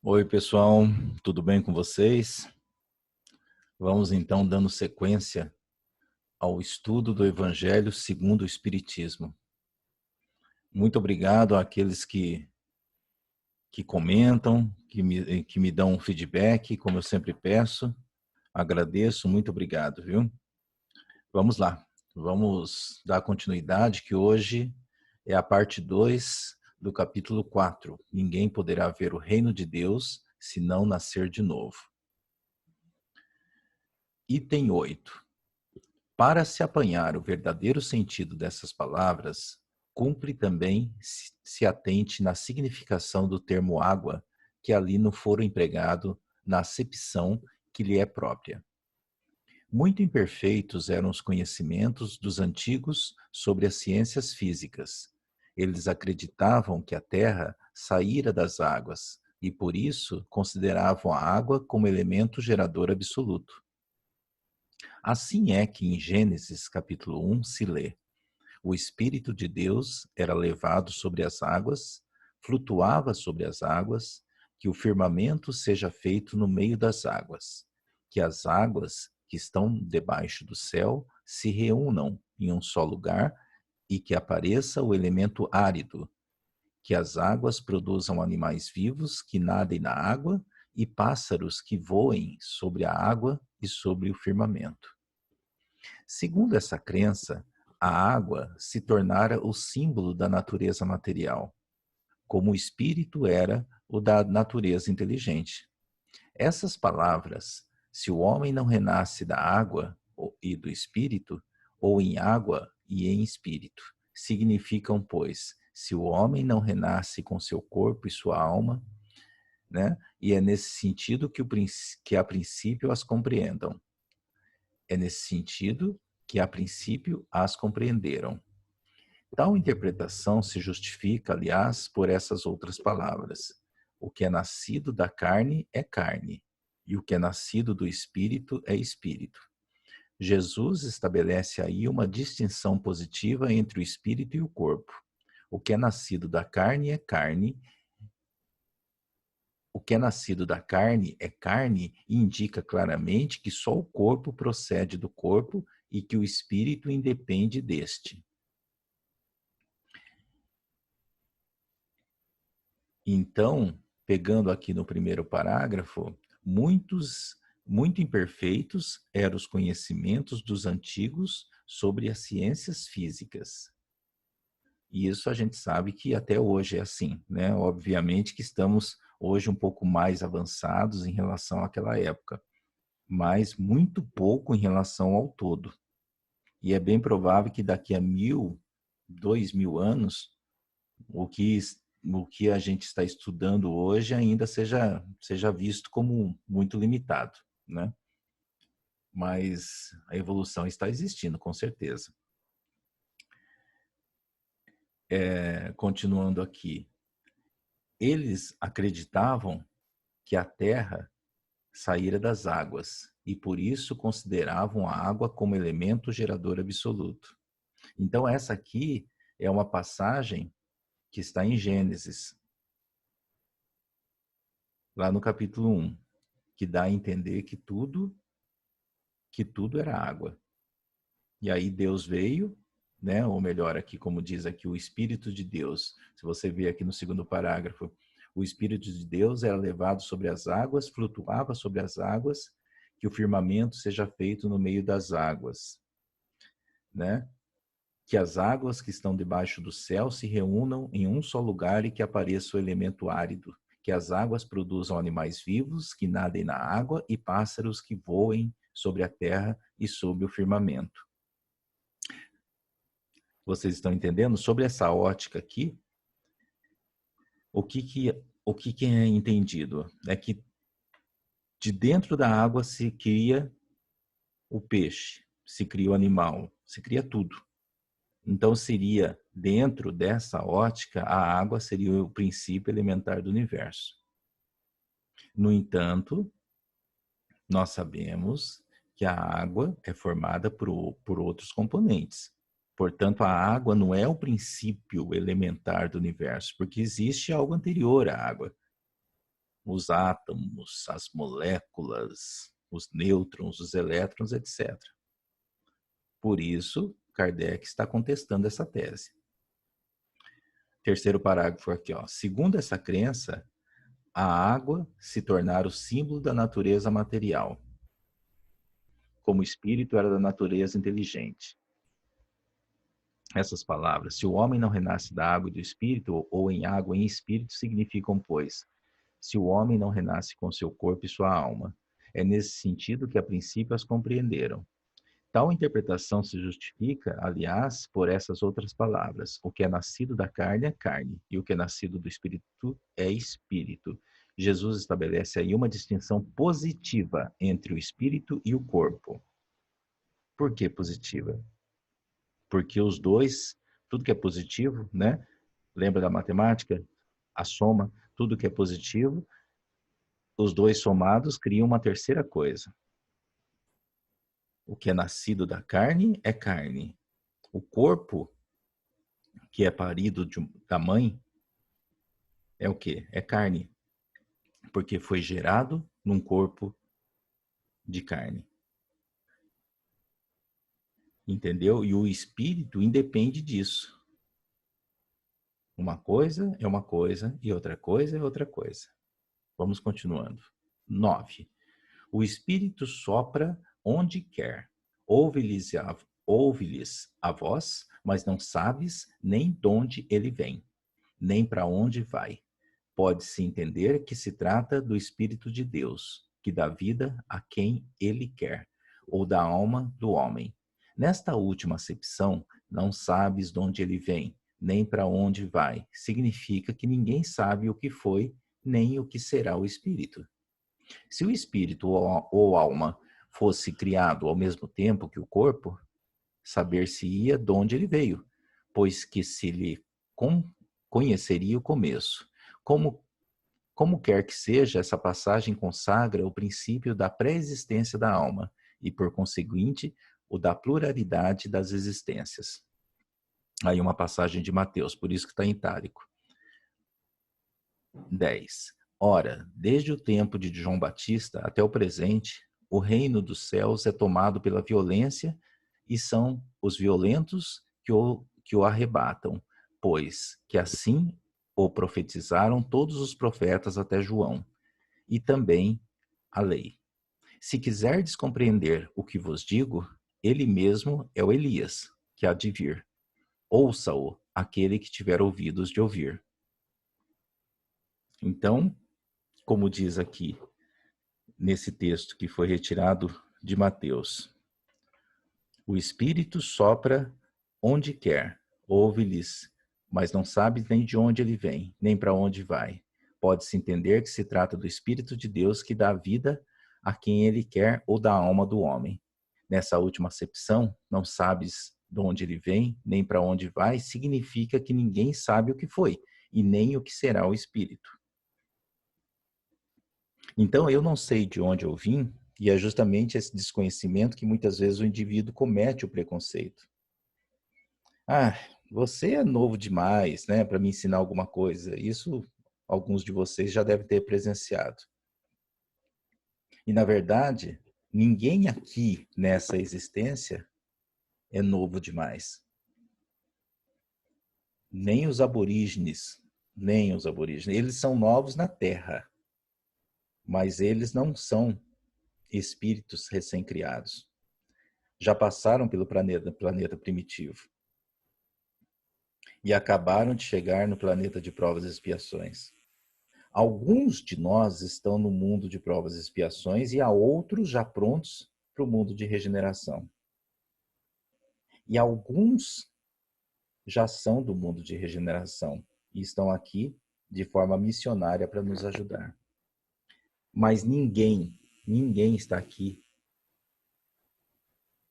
Oi, pessoal, tudo bem com vocês? Vamos então dando sequência ao estudo do Evangelho segundo o Espiritismo. Muito obrigado àqueles que comentam, que me dão um feedback, como eu sempre peço. Agradeço, muito obrigado, viu? Vamos lá, vamos dar continuidade, que hoje é a parte 2 do capítulo 4. Ninguém poderá ver o reino de Deus se não nascer de novo. Item 8. Para se apanhar o verdadeiro sentido dessas palavras, cumpre também se atente na significação do termo água, que ali não for empregado na acepção que lhe é própria. Muito imperfeitos eram os conhecimentos dos antigos sobre as ciências físicas. Eles acreditavam que a Terra saíra das águas e, por isso, consideravam a água como elemento gerador absoluto. Assim é que em Gênesis capítulo 1 se lê: o Espírito de Deus era levado sobre as águas, flutuava sobre as águas, que o firmamento seja feito no meio das águas, que as águas que estão debaixo do céu se reúnam em um só lugar e que apareça o elemento árido, que as águas produzam animais vivos que nadem na água e pássaros que voem sobre a água e sobre o firmamento. Segundo essa crença, a água se tornara o símbolo da natureza material, como o espírito era o da natureza inteligente. Essas palavras, se o homem não renasce da água e do espírito, ou em água e em espírito, significam, pois, se o homem não renasce com seu corpo e sua alma, né? E é nesse sentido que a princípio as compreendam. É nesse sentido que, a princípio, as compreenderam. Tal interpretação se justifica, aliás, por essas outras palavras. O que é nascido da carne, e o que é nascido do espírito é espírito. Jesus estabelece aí uma distinção positiva entre o espírito e o corpo. O que é nascido da carne é carne. O que é nascido da carne é carne e indica claramente que só o corpo procede do corpo e que o espírito independe deste. Então, pegando aqui no primeiro parágrafo, muito imperfeitos eram os conhecimentos dos antigos sobre as ciências físicas. E isso a gente sabe que até hoje é assim, né? Obviamente que estamos hoje um pouco mais avançados em relação àquela época, mas muito pouco em relação ao todo. E é bem provável que daqui a 2.000 anos, o que, o que a gente está estudando hoje ainda seja visto como muito limitado, né? Mas a evolução está existindo, com certeza. Continuando aqui, eles acreditavam que a Terra saíra das águas e por isso consideravam a água como elemento gerador absoluto. Então essa aqui é uma passagem que está em Gênesis, lá no capítulo 1, que dá a entender que tudo era água. E aí Deus veio, né? Ou melhor, aqui como diz aqui, o Espírito de Deus. Se você ver aqui no segundo parágrafo, o Espírito de Deus era levado sobre as águas, flutuava sobre as águas, que o firmamento seja feito no meio das águas, né? Que as águas que estão debaixo do céu se reúnam em um só lugar e que apareça o elemento árido, que as águas produzam animais vivos que nadem na água e pássaros que voem sobre a terra e sobre o firmamento. Vocês estão entendendo? Sobre essa ótica aqui, o que é entendido? É que de dentro da água se cria o peixe, se cria o animal, se cria tudo. Então seria, dentro dessa ótica, a água seria o princípio elementar do universo. No entanto, nós sabemos que a água é formada por outros componentes. Portanto, a água não é o princípio elementar do universo, porque existe algo anterior à água, os átomos, as moléculas, os nêutrons, os elétrons, etc. Por isso, Kardec está contestando essa tese. Terceiro parágrafo aqui, ó. Segundo essa crença, a água se tornara o símbolo da natureza material, como o espírito era da natureza inteligente. Essas palavras, se o homem não renasce da água e do espírito, ou em água e em espírito, significam, pois, se o homem não renasce com seu corpo e sua alma. É nesse sentido que a princípio as compreenderam. Tal interpretação se justifica, aliás, por essas outras palavras. O que é nascido da carne é carne, e o que é nascido do espírito é espírito. Jesus estabelece aí uma distinção positiva entre o espírito e o corpo. Por que positiva? Porque os dois, tudo que é positivo, né? Lembra da matemática? A soma, tudo que é positivo, os dois somados criam uma terceira coisa. O que é nascido da carne é carne. O corpo, que é parido da mãe, é o quê? É carne. Porque foi gerado num corpo de carne. Entendeu? E o espírito independe disso. Uma coisa é uma coisa e outra coisa é outra coisa. Vamos continuando. 9. O espírito sopra onde quer. Ouve-lhes a voz, mas não sabes nem de onde ele vem, nem para onde vai. Pode-se entender que se trata do Espírito de Deus, que dá vida a quem ele quer, ou da alma do homem. Nesta última acepção, não sabes de onde ele vem, nem para onde vai. Significa que ninguém sabe o que foi, nem o que será o Espírito. Se o Espírito ou alma fosse criado ao mesmo tempo que o corpo, saber-se-ia de onde ele veio, pois que se lhe conheceria o começo. Como quer que seja, essa passagem consagra o princípio da pré-existência da alma e, por conseguinte, o da pluralidade das existências. Aí uma passagem de Mateus, por isso que está em itálico. 10. Ora, desde o tempo de João Batista até o presente, o reino dos céus é tomado pela violência e são os violentos que o arrebatam, pois que assim o profetizaram todos os profetas até João, e também a lei. Se quiserdes compreender o que vos digo, ele mesmo é o Elias, que há de vir. Ouça-o, aquele que tiver ouvidos de ouvir. Então, como diz aqui nesse texto que foi retirado de Mateus, o Espírito sopra onde quer, ouve-lhes, mas não sabe nem de onde ele vem, nem para onde vai. Pode-se entender que se trata do Espírito de Deus que dá vida a quem ele quer ou da alma do homem. Nessa última acepção, não sabes de onde ele vem, nem para onde vai, significa que ninguém sabe o que foi e nem o que será o Espírito. Então, eu não sei de onde eu vim, e é justamente esse desconhecimento que muitas vezes o indivíduo comete o preconceito. Ah, você é novo demais, né, para me ensinar alguma coisa. Isso alguns de vocês já devem ter presenciado. E, na verdade, ninguém aqui nessa existência é novo demais. Nem os aborígenes, nem os aborígenes. Eles são novos na Terra, mas eles não são espíritos recém-criados. Já passaram pelo planeta primitivo e acabaram de chegar no planeta de provas e expiações. Alguns de nós estão no mundo de provas e expiações e há outros já prontos para o mundo de regeneração. E alguns já são do mundo de regeneração e estão aqui de forma missionária para nos ajudar. Mas ninguém está aqui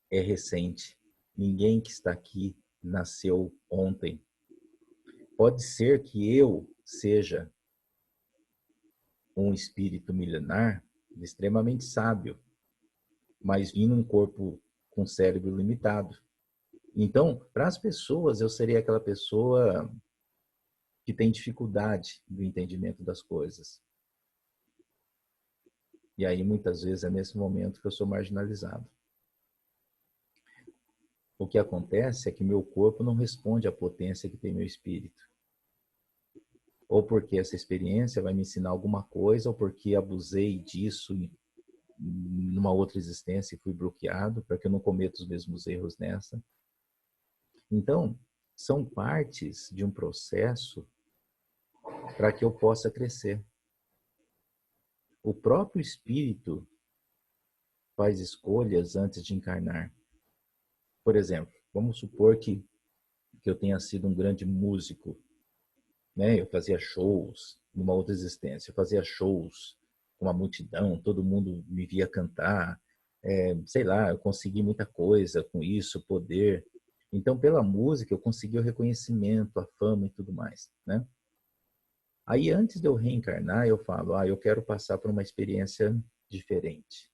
é recente. Ninguém que está aqui nasceu ontem. Pode ser que eu seja um espírito milenar extremamente sábio, mas vim num corpo com cérebro limitado. Então, para as pessoas, eu seria aquela pessoa que tem dificuldade do entendimento das coisas. E aí, muitas vezes, é nesse momento que eu sou marginalizado. O que acontece é que meu corpo não responde à potência que tem meu espírito. Ou porque essa experiência vai me ensinar alguma coisa, ou porque abusei disso numa outra existência e fui bloqueado, para que eu não cometa os mesmos erros nessa. Então, são partes de um processo para que eu possa crescer. O próprio espírito faz escolhas antes de encarnar. Por exemplo, vamos supor que eu tenha sido um grande músico, né? Eu fazia shows numa outra existência, eu fazia shows com uma multidão, todo mundo me via cantar, sei lá, eu consegui muita coisa com isso, poder. Então, pela música, eu consegui o reconhecimento, a fama e tudo mais, né? Aí, antes de eu reencarnar, eu falo, eu quero passar por uma experiência diferente,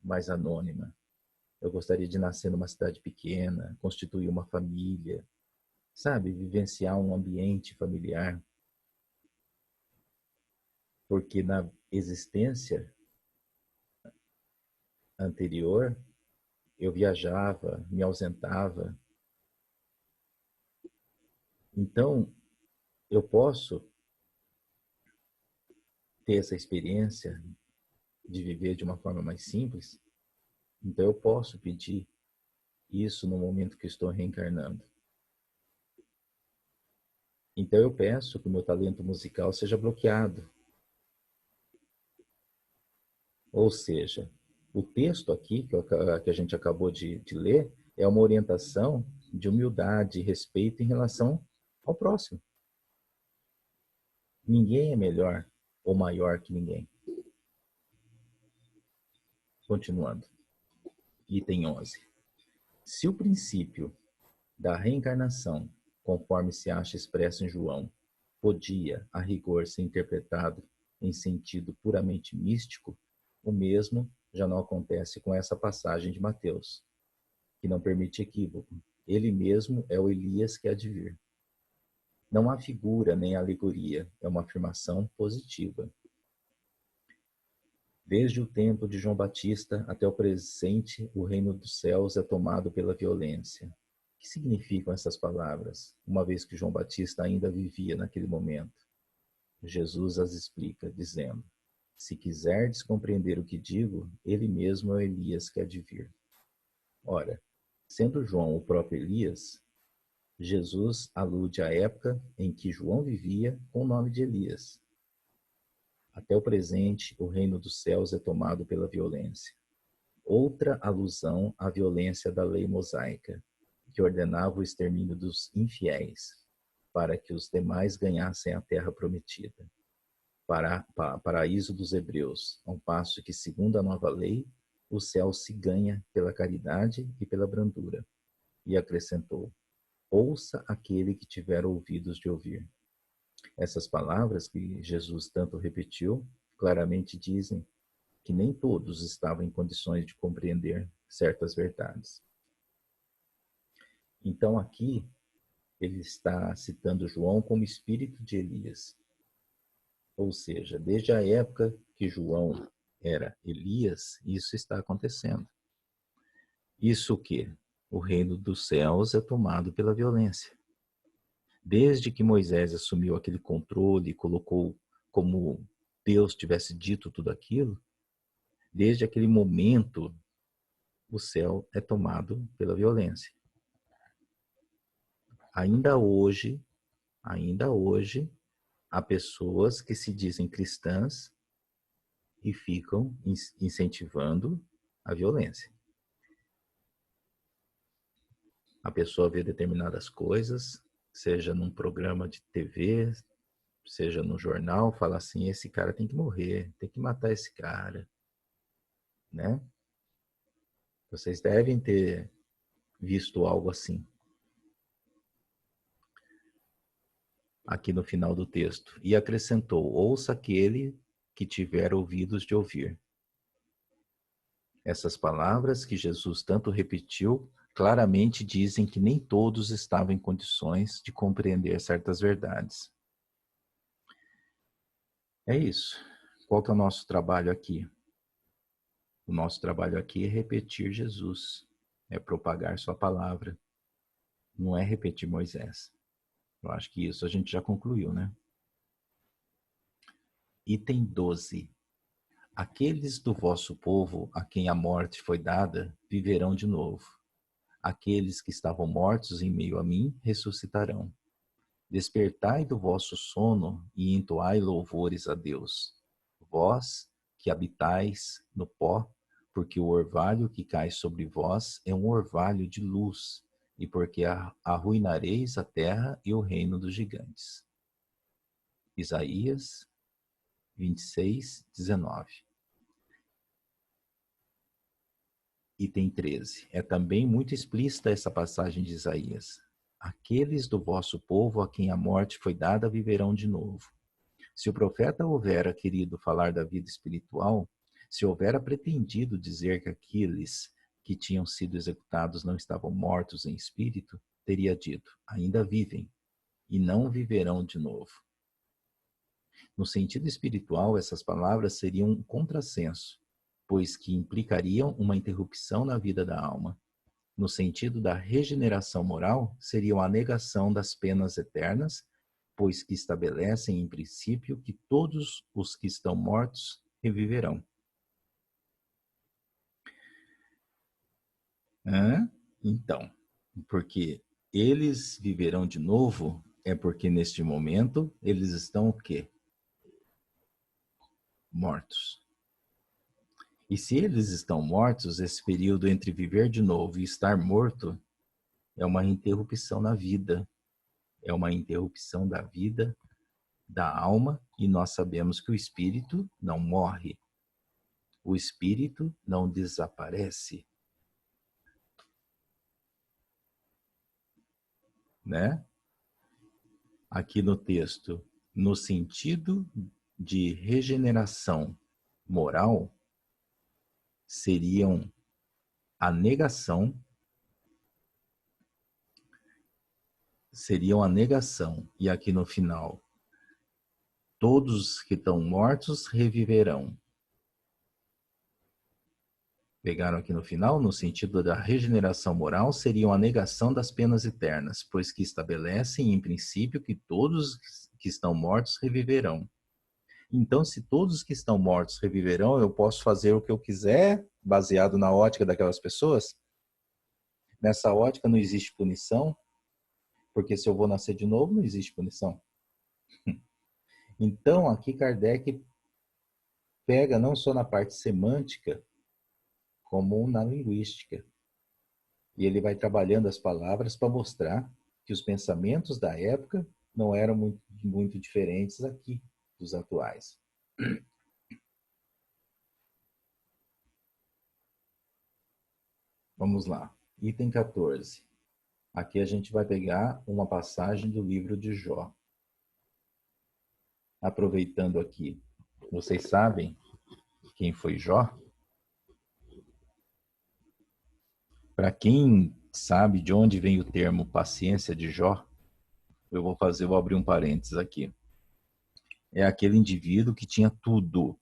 mais anônima. Eu gostaria de nascer numa cidade pequena, constituir uma família, sabe? Vivenciar um ambiente familiar. Porque na existência anterior, eu viajava, me ausentava. Então, eu posso ter essa experiência de viver de uma forma mais simples. Então, eu posso pedir isso no momento que estou reencarnando. Então, eu peço que o meu talento musical seja bloqueado. Ou seja, o texto aqui, que a gente acabou de ler, é uma orientação de humildade e respeito em relação ao próximo. Ninguém é melhor ou maior que ninguém. Continuando. Item 11. Se o princípio da reencarnação, conforme se acha expresso em João, podia, a rigor, ser interpretado em sentido puramente místico, o mesmo já não acontece com essa passagem de Mateus, que não permite equívoco. Ele mesmo é o Elias que há de vir. Não há figura nem alegoria, é uma afirmação positiva. Desde o tempo de João Batista até o presente, o reino dos céus é tomado pela violência. O que significam essas palavras, uma vez que João Batista ainda vivia naquele momento? Jesus as explica, dizendo: se quiserdes compreender o que digo, ele mesmo é o Elias que há de vir. Ora, sendo João o próprio Elias, Jesus alude à época em que João vivia com o nome de Elias. Até o presente, o reino dos céus é tomado pela violência. Outra alusão à violência da lei mosaica, que ordenava o extermínio dos infiéis, para que os demais ganhassem a terra prometida. Paraíso dos hebreus, ao passo que, segundo a nova lei, o céu se ganha pela caridade e pela brandura. E acrescentou: ouça aquele que tiver ouvidos de ouvir. Essas palavras que Jesus tanto repetiu, claramente dizem que nem todos estavam em condições de compreender certas verdades. Então aqui ele está citando João como espírito de Elias. Ou seja, desde a época que João era Elias, isso está acontecendo. Isso o quê? O reino dos céus é tomado pela violência. Desde que Moisés assumiu aquele controle e colocou como Deus tivesse dito tudo aquilo, desde aquele momento, o céu é tomado pela violência. Ainda hoje, há pessoas que se dizem cristãs e ficam incentivando a violência. A pessoa vê determinadas coisas, seja num programa de TV, seja no jornal, fala assim: esse cara tem que morrer, tem que matar esse cara, né? Vocês devem ter visto algo assim. Aqui no final do texto. E acrescentou: ouça aquele que tiver ouvidos de ouvir. Essas palavras que Jesus tanto repetiu claramente dizem que nem todos estavam em condições de compreender certas verdades. É isso. Qual que é o nosso trabalho aqui? O nosso trabalho aqui é repetir Jesus, é propagar sua palavra, não é repetir Moisés. Eu acho que isso a gente já concluiu, né? Item 12. Aqueles do vosso povo a quem a morte foi dada, viverão de novo. Aqueles que estavam mortos em meio a mim, ressuscitarão. Despertai do vosso sono e entoai louvores a Deus. Vós que habitais no pó, porque o orvalho que cai sobre vós é um orvalho de luz, e porque arruinareis a terra e o reino dos gigantes. Isaías 26, 19. Item 13. É também muito explícita essa passagem de Isaías. Aqueles do vosso povo a quem a morte foi dada viverão de novo. Se o profeta houvera querido falar da vida espiritual, se houvera pretendido dizer que aqueles que tinham sido executados não estavam mortos em espírito, teria dito, ainda vivem, e não viverão de novo. No sentido espiritual, essas palavras seriam um contrassenso, pois que implicariam uma interrupção na vida da alma. No sentido da regeneração moral, seriam a negação das penas eternas, pois que estabelecem em princípio que todos os que estão mortos reviverão. Então, porque eles viverão de novo, é porque neste momento eles estão o quê? Mortos. E se eles estão mortos, esse período entre viver de novo e estar morto é uma interrupção na vida. É uma interrupção da vida, da alma, e nós sabemos que o espírito não morre. O espírito não desaparece. Né? Aqui no texto, no sentido de regeneração moral, seriam a negação e aqui no final, todos que estão mortos reviverão. Pegaram aqui no final, no sentido da regeneração moral, seriam a negação das penas eternas, pois que estabelecem em princípio que todos que estão mortos reviverão. Então, se todos que estão mortos reviverão, eu posso fazer o que eu quiser, baseado na ótica daquelas pessoas? Nessa ótica não existe punição, porque se eu vou nascer de novo, não existe punição. Então, aqui Kardec pega não só na parte semântica, como na linguística. E ele vai trabalhando as palavras para mostrar que os pensamentos da época não eram muito diferentes aqui dos atuais. Vamos lá. Item 14. Aqui a gente vai pegar uma passagem do livro de Jó. Aproveitando aqui, vocês sabem quem foi Jó? Para quem sabe de onde vem o termo paciência de Jó, eu vou abrir um parênteses aqui. É aquele indivíduo que tinha tudo.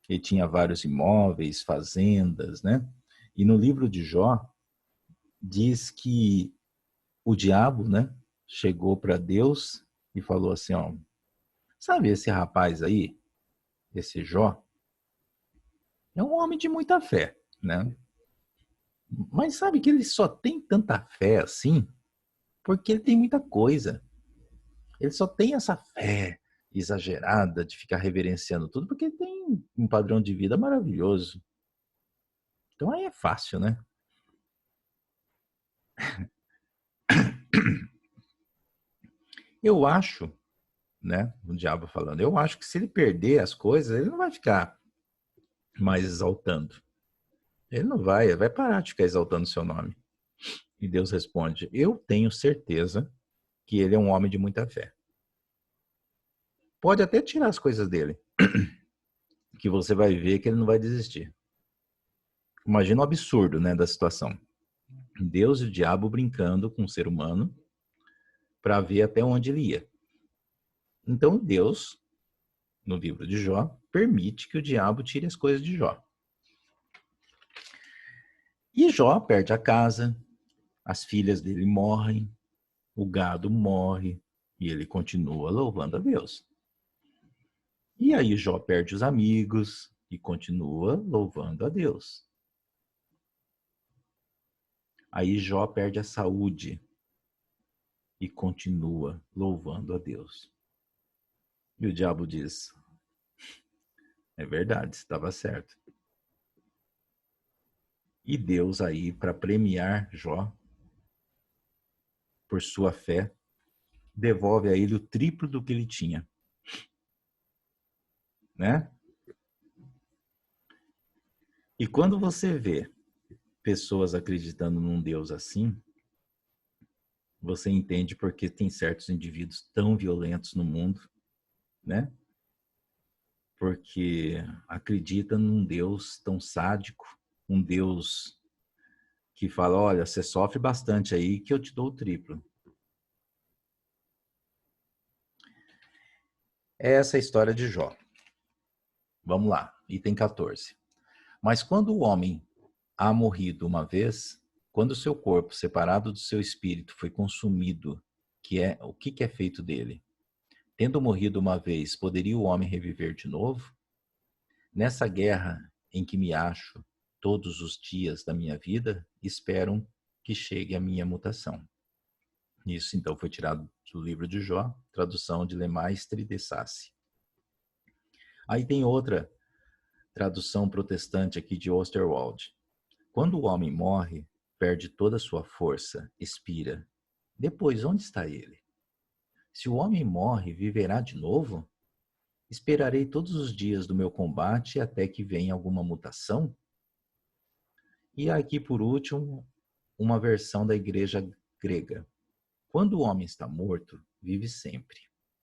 Ele tinha vários imóveis, fazendas, né? E no livro de Jó, diz que o diabo, né, chegou para Deus e falou assim, ó, sabe esse rapaz aí, esse Jó, é um homem de muita fé, né? Mas sabe que ele só tem tanta fé assim porque ele tem muita coisa. Ele só tem essa fé exagerada de ficar reverenciando tudo porque ele tem um padrão de vida maravilhoso. Então aí é fácil, né? Eu acho, né, o diabo falando, eu acho que se ele perder as coisas, ele não vai ficar mais exaltando. Ele não vai, ele vai parar de ficar exaltando o seu nome. E Deus responde, eu tenho certeza que ele é um homem de muita fé. Pode até tirar as coisas dele, que você vai ver que ele não vai desistir. Imagina o absurdo, né, da situação. Deus e o diabo brincando com o ser humano para ver até onde ele ia. Então Deus, no livro de Jó, permite que o diabo tire as coisas de Jó. E Jó perde a casa, as filhas dele morrem, o gado morre e ele continua louvando a Deus. E aí Jó perde os amigos e continua louvando a Deus. Aí Jó perde a saúde e continua louvando a Deus. E o diabo diz: é verdade, estava certo. E Deus aí, para premiar Jó por sua fé, devolve a ele o triplo do que ele tinha, né? E quando você vê pessoas acreditando num Deus assim, você entende porque tem certos indivíduos tão violentos no mundo, né? Porque acredita num Deus tão sádico, um Deus que fala, olha, você sofre bastante aí que eu te dou o triplo. Essa é a história de Jó. Vamos lá, item 14. Mas quando o homem há morrido uma vez, quando o seu corpo, separado do seu espírito, foi consumido, o que é feito dele? Tendo morrido uma vez, poderia o homem reviver de novo? Nessa guerra em que me acho todos os dias da minha vida, espero que chegue a minha mutação. Isso, então, foi tirado do livro de Jó, tradução de Lemaistre de Sassi. Aí tem outra tradução protestante aqui de Osterwald. Quando o homem morre, perde toda a sua força, expira. Depois, onde está ele? Se o homem morre, viverá de novo? Esperarei todos os dias do meu combate até que venha alguma mutação? E aqui, por último, uma versão da igreja grega. Quando o homem está morto, vive sempre,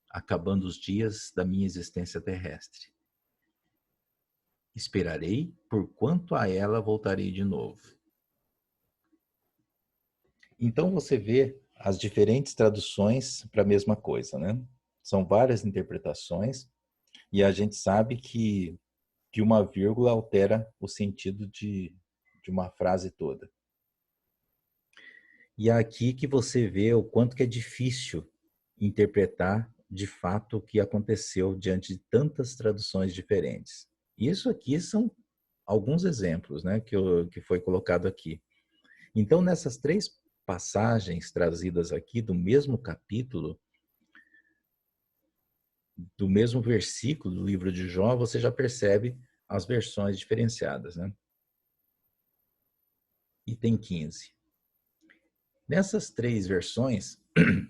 acabando os dias da minha existência terrestre. Esperarei, por quanto a ela voltarei de novo. Então você vê as diferentes traduções para a mesma coisa, né? São várias interpretações e a gente sabe que uma vírgula altera o sentido de uma frase toda. E é aqui que você vê o quanto que é difícil interpretar de fato o que aconteceu diante de tantas traduções diferentes. Isso aqui são alguns exemplos, né, que foi colocado aqui. Então, nessas três passagens trazidas aqui do mesmo capítulo, do mesmo versículo do livro de Jó, você já percebe as versões diferenciadas, né? Item 15. Nessas três versões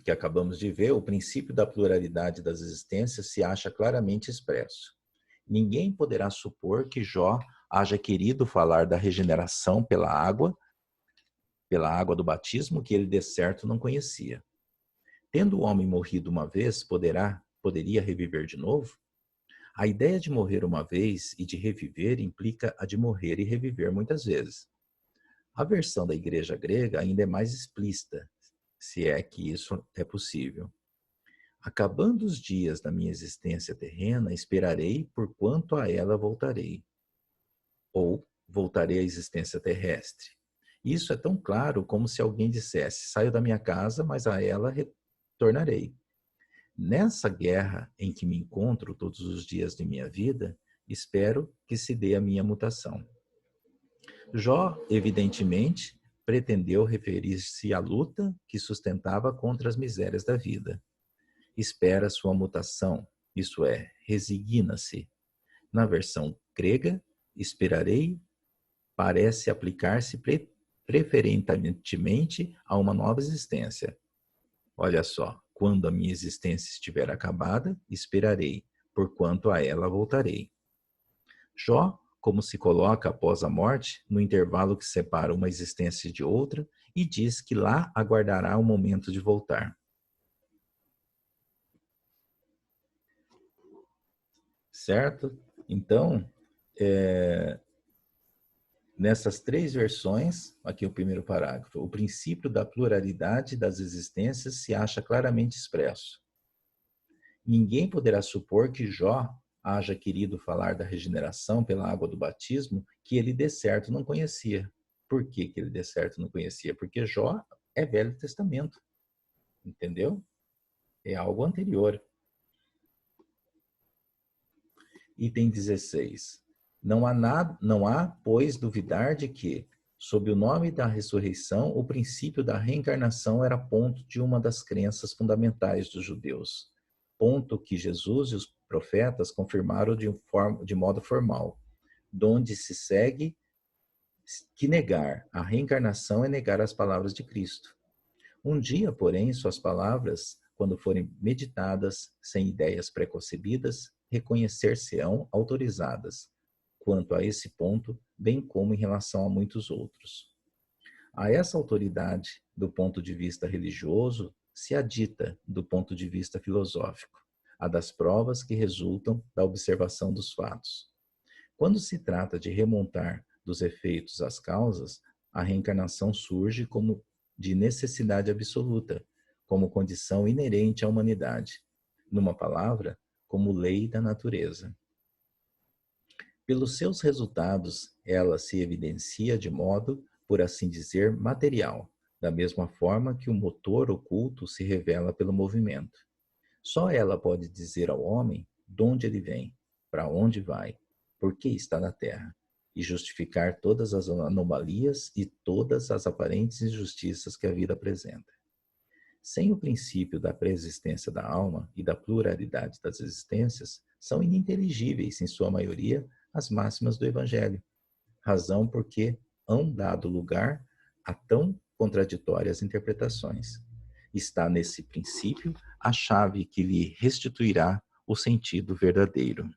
que acabamos de ver, o princípio da pluralidade das existências se acha claramente expresso. Ninguém poderá supor que Jó haja querido falar da regeneração pela água do batismo que ele de certo não conhecia. Tendo o homem morrido uma vez, poderia reviver de novo? A ideia de morrer uma vez e de reviver implica a de morrer e reviver muitas vezes. A versão da igreja grega ainda é mais explícita, se é que isso é possível. Acabando os dias da minha existência terrena, esperarei por quanto a ela voltarei. Ou voltarei à existência terrestre. Isso é tão claro como se alguém dissesse: saio da minha casa, mas a ela retornarei. Nessa guerra em que me encontro todos os dias de minha vida, espero que se dê a minha mutação. Jó, evidentemente, pretendeu referir-se à luta que sustentava contra as misérias da vida. Espera sua mutação, isso é, resigna-se. Na versão grega, esperarei parece aplicar-se preferentemente a uma nova existência. Olha só, quando a minha existência estiver acabada, esperarei, porquanto a ela voltarei. Jó, como se coloca após a morte, no intervalo que separa uma existência de outra, e diz que lá aguardará o momento de voltar. Certo? Então, nessas três versões, aqui o primeiro parágrafo, o princípio da pluralidade das existências se acha claramente expresso. Ninguém poderá supor que Jó haja querido falar da regeneração pela água do batismo que ele de certo não conhecia. Por que que ele de certo não conhecia? Porque Jó é Velho Testamento, entendeu? É algo anterior. Item 16. Não há, pois, duvidar de que, sob o nome da ressurreição, o princípio da reencarnação era ponto de uma das crenças fundamentais dos judeus. Ponto que Jesus e os profetas confirmaram de modo formal, donde se segue que negar a reencarnação é negar as palavras de Cristo. Um dia, porém, suas palavras, quando forem meditadas sem ideias preconcebidas, reconhecer-se-ão autorizadas, quanto a esse ponto, bem como em relação a muitos outros. A essa autoridade, do ponto de vista religioso, se adita do ponto de vista filosófico, a das provas que resultam da observação dos fatos. Quando se trata de remontar dos efeitos às causas, a reencarnação surge como de necessidade absoluta, como condição inerente à humanidade. Numa palavra, como lei da natureza. Pelos seus resultados, ela se evidencia de modo, por assim dizer, material, da mesma forma que o motor oculto se revela pelo movimento. Só ela pode dizer ao homem de onde ele vem, para onde vai, por que está na Terra, e justificar todas as anomalias e todas as aparentes injustiças que a vida apresenta. Sem o princípio da preexistência da alma e da pluralidade das existências, são ininteligíveis, em sua maioria, as máximas do Evangelho, razão porque hão dado lugar a tão contraditórias interpretações. Está nesse princípio a chave que lhe restituirá o sentido verdadeiro.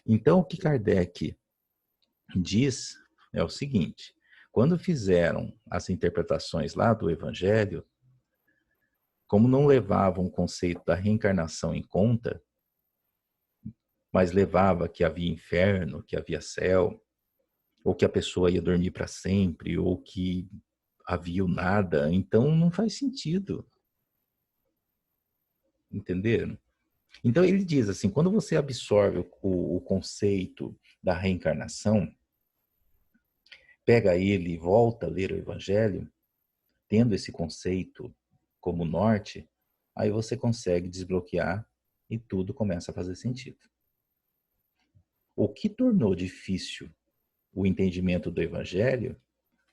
Então, o que Kardec diz é o seguinte: quando fizeram as interpretações lá do Evangelho, como não levavam o conceito da reencarnação em conta, mas levava que havia inferno, que havia céu, ou que a pessoa ia dormir para sempre, ou que havia o nada, então não faz sentido. Entenderam? Então ele diz assim, quando você absorve o conceito da reencarnação, pega ele e volta a ler o Evangelho, tendo esse conceito como norte, aí você consegue desbloquear e tudo começa a fazer sentido. O que tornou difícil o entendimento do Evangelho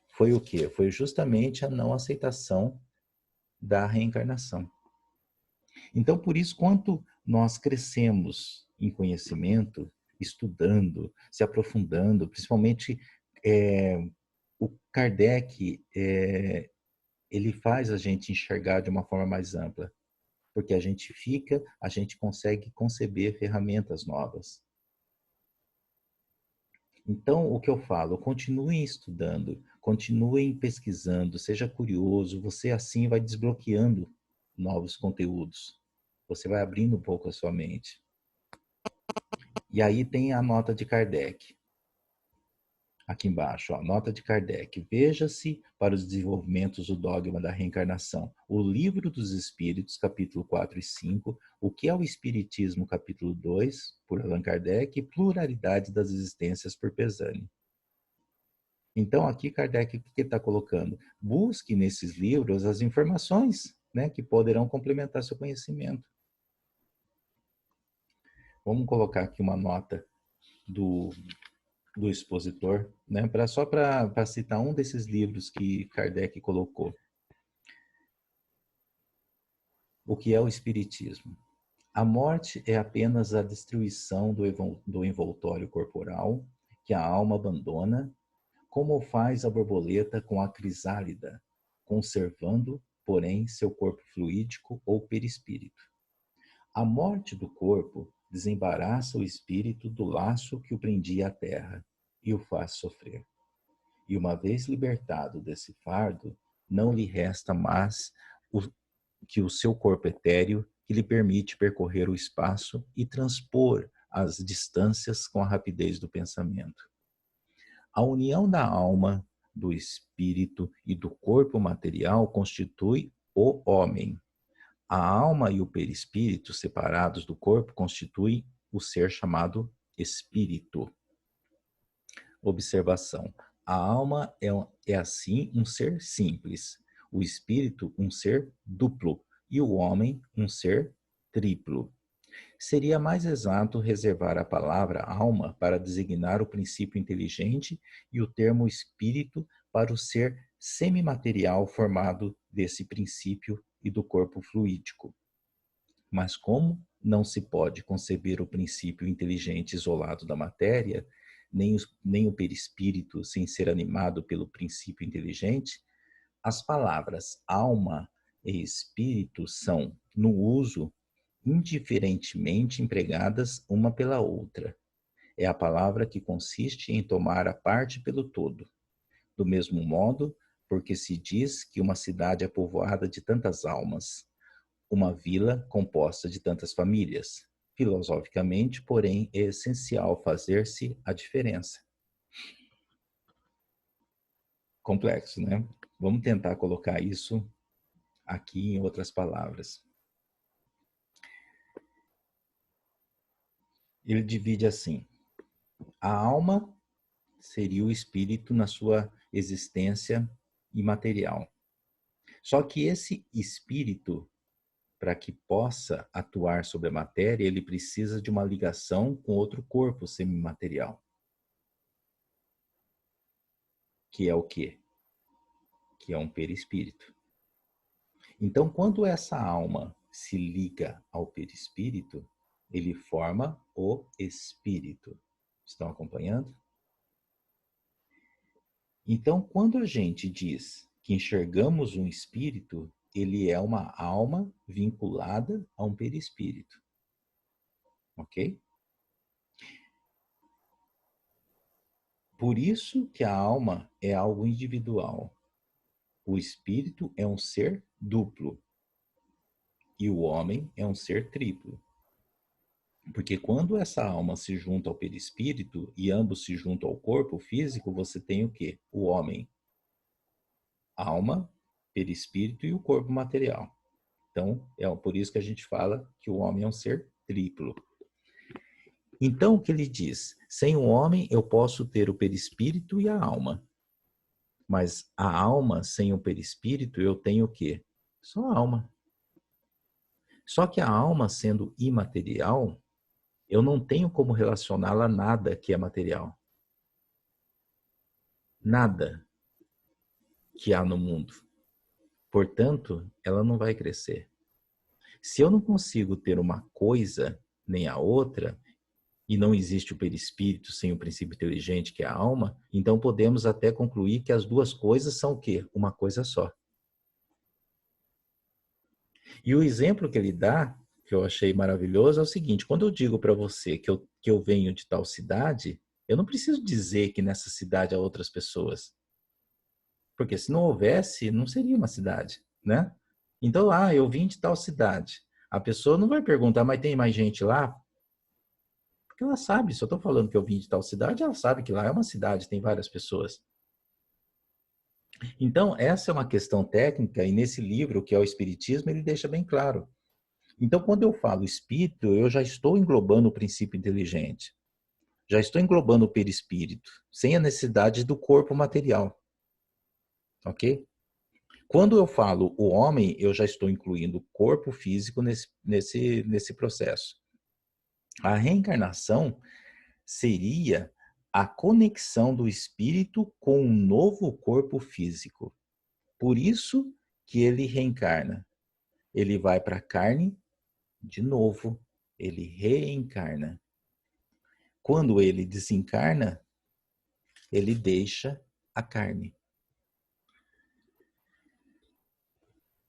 foi o quê? Foi justamente a não aceitação da reencarnação. Então, por isso, quanto nós crescemos em conhecimento, estudando, se aprofundando, principalmente o Kardec, ele faz a gente enxergar de uma forma mais ampla, porque a gente consegue conceber ferramentas novas. Então, o que eu falo, continuem estudando, continuem pesquisando, seja curioso, você assim vai desbloqueando novos conteúdos. Você vai abrindo um pouco a sua mente. E aí tem a nota de Kardec. Aqui embaixo, ó, nota de Kardec. Veja-se para os desenvolvimentos do dogma da reencarnação. O Livro dos Espíritos, capítulo 4 e 5. O que é o Espiritismo, capítulo 2, por Allan Kardec. E Pluralidade das Existências, por Pesani. Então, aqui Kardec, o que ele está colocando? Busque nesses livros as informações, né, que poderão complementar seu conhecimento. Vamos colocar aqui uma nota do expositor, né, só para citar um desses livros que Kardec colocou. O que é o Espiritismo? A morte é apenas a destruição do envoltório corporal que a alma abandona, como faz a borboleta com a crisálida, conservando, porém, seu corpo fluídico ou perispírito. A morte do corpo desembaraça o espírito do laço que o prendia à terra e o faz sofrer. E uma vez libertado desse fardo, não lhe resta mais que o seu corpo etéreo, que lhe permite percorrer o espaço e transpor as distâncias com a rapidez do pensamento. A união da alma, do espírito e do corpo material constitui o homem. A alma e o perispírito, separados do corpo, constituem o ser chamado espírito. Observação. A alma é assim um ser simples, o espírito um ser duplo e o homem um ser triplo. Seria mais exato reservar a palavra alma para designar o princípio inteligente e o termo espírito para o ser semimaterial formado desse princípio e do corpo fluídico. Mas como não se pode conceber o princípio inteligente isolado da matéria, nem o perispírito sem ser animado pelo princípio inteligente, as palavras alma e espírito são, no uso, indiferentemente empregadas uma pela outra. É a palavra que consiste em tomar a parte pelo todo. Do mesmo modo, porque se diz que uma cidade é povoada de tantas almas, uma vila composta de tantas famílias. Filosoficamente, porém, é essencial fazer-se a diferença. Complexo, né? Vamos tentar colocar isso aqui em outras palavras. Ele divide assim: a alma seria o espírito na sua existência imaterial. Só que esse espírito, para que possa atuar sobre a matéria, ele precisa de uma ligação com outro corpo semimaterial. Que é o quê? Que é um perispírito. Então, quando essa alma se liga ao perispírito, ele forma o espírito. Estão acompanhando? Então, quando a gente diz que enxergamos um espírito, ele é uma alma vinculada a um perispírito. Ok? Por isso que a alma é algo individual. O espírito é um ser duplo. E o homem é um ser triplo. Porque quando essa alma se junta ao perispírito e ambos se juntam ao corpo físico, você tem o quê? O homem. Alma, perispírito e o corpo material. Então, é por isso que a gente fala que o homem é um ser triplo. Então, o que ele diz? Sem o homem, eu posso ter o perispírito e a alma. Mas a alma sem o perispírito, eu tenho o quê? Só a alma. Só que a alma, sendo imaterial, eu não tenho como relacioná-la a nada que é material. Nada que há no mundo. Portanto, ela não vai crescer. Se eu não consigo ter uma coisa nem a outra, e não existe o perispírito sem o princípio inteligente, que é a alma, então podemos até concluir que as duas coisas são o quê? Uma coisa só. E o exemplo que ele dá, que eu achei maravilhoso, é o seguinte: quando eu digo para você que eu venho de tal cidade, eu não preciso dizer que nessa cidade há outras pessoas. Porque se não houvesse, não seria uma cidade, né? Então, eu vim de tal cidade. A pessoa não vai perguntar, mas tem mais gente lá? Porque ela sabe, se eu estou falando que eu vim de tal cidade, ela sabe que lá é uma cidade, tem várias pessoas. Então, essa é uma questão técnica, e nesse livro, que é o Espiritismo, ele deixa bem claro. Então, quando eu falo espírito, eu já estou englobando o princípio inteligente. Já estou englobando o perispírito, sem a necessidade do corpo material. Ok? Quando eu falo o homem, eu já estou incluindo o corpo físico nesse processo. A reencarnação seria a conexão do espírito com um novo corpo físico. Por isso que ele reencarna. Ele vai para a carne de novo, ele reencarna. Quando ele desencarna, ele deixa a carne.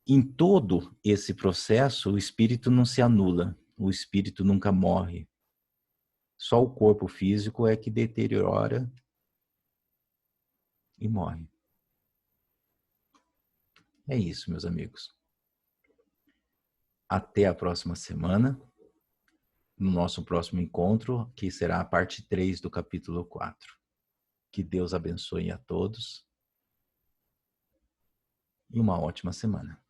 Em todo esse processo, o espírito não se anula, o espírito nunca morre. Só o corpo físico é que deteriora e morre. É isso, meus amigos. Até a próxima semana, no nosso próximo encontro, que será a parte 3 do capítulo 4. Que Deus abençoe a todos e uma ótima semana.